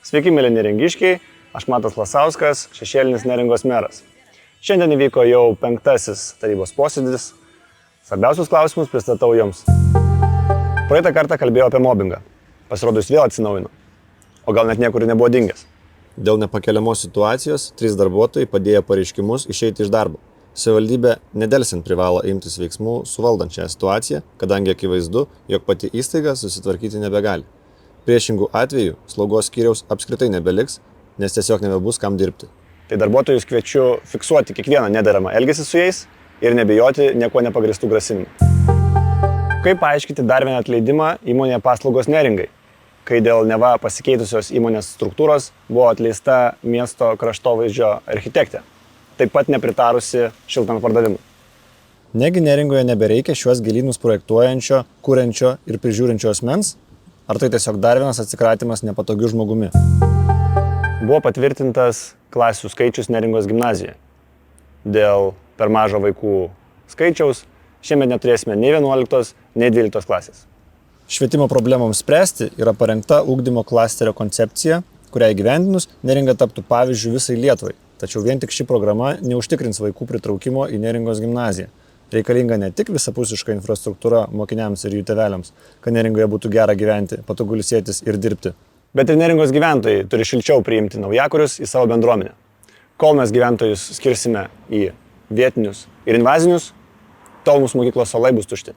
Sveiki, mėly neringiškiai, aš Matas Lasauskas, šešėlinis Neringos meras. Šiandien įvyko jau 5. tarybos posėdis. Svarbiausius klausimus pristatau jums. Praeitą kartą kalbėjau apie mobbingą. Pasirodo, jis vėl atsinaujino. O gal net niekur nebuvo dingęs. Dėl nepakeliamos situacijos 3 darbuotojai padėjo pareiškimus išeiti iš darbo. Savivaldybė nedelsiant privalo imtis veiksmų suvaldant šią situaciją, kadangi akivaizdu, jog pati įstaiga susitvarkyti nebegali. Priešingų atveju slaugos skyriaus apskritai nebeliks, nes tiesiog nebebus kam dirbti. Tai darbuotojus kviečiu fiksuoti kiekvieną nederamą elgesį su jais ir nebijoti nieko nepagristų grasinimų. Kaip paaiškinti dar vieną atleidimą įmonėje Paslaugos Neringai, kai dėl neva pasikeitusios įmonės struktūros buvo atleista miesto kraštovaizdžio architektė, taip pat nepritarusi šiltnamio pardavimui. Negi Neringoje nebereikia šiuos gėlynus projektuojančio, kuriančio ir prižiūrinčio asmens? Ar tai tiesiog dar vienas atsikratymas nepatogiu žmogumi? Buvo patvirtintas klasių skaičius Neringos gimnazijoje. Dėl per mažo vaikų skaičiaus šiemet neturėsime nei 11, nei 12 klasės. Švietimo problemoms spręsti yra parengta ugdymo klasterio koncepcija, kurią įgyvendinus Neringa taptų pavyzdžiu visai Lietuvai. Tačiau vien tik ši programa neužtikrins vaikų pritraukimo į Neringos gimnaziją. Reikalinga ne tik visapusiška infrastruktūra mokiniams ir jų tėveliams, kad Neringoje būtų gera gyventi, patogu ilsėtis ir dirbti. Bet ir Neringos gyventojai turi šilčiau priimti naujakurius į savo bendruomenę. Kol mes gyventojus skirsime į vietinius ir invazinius, tol mūsų mokyklos suolai bus tušti.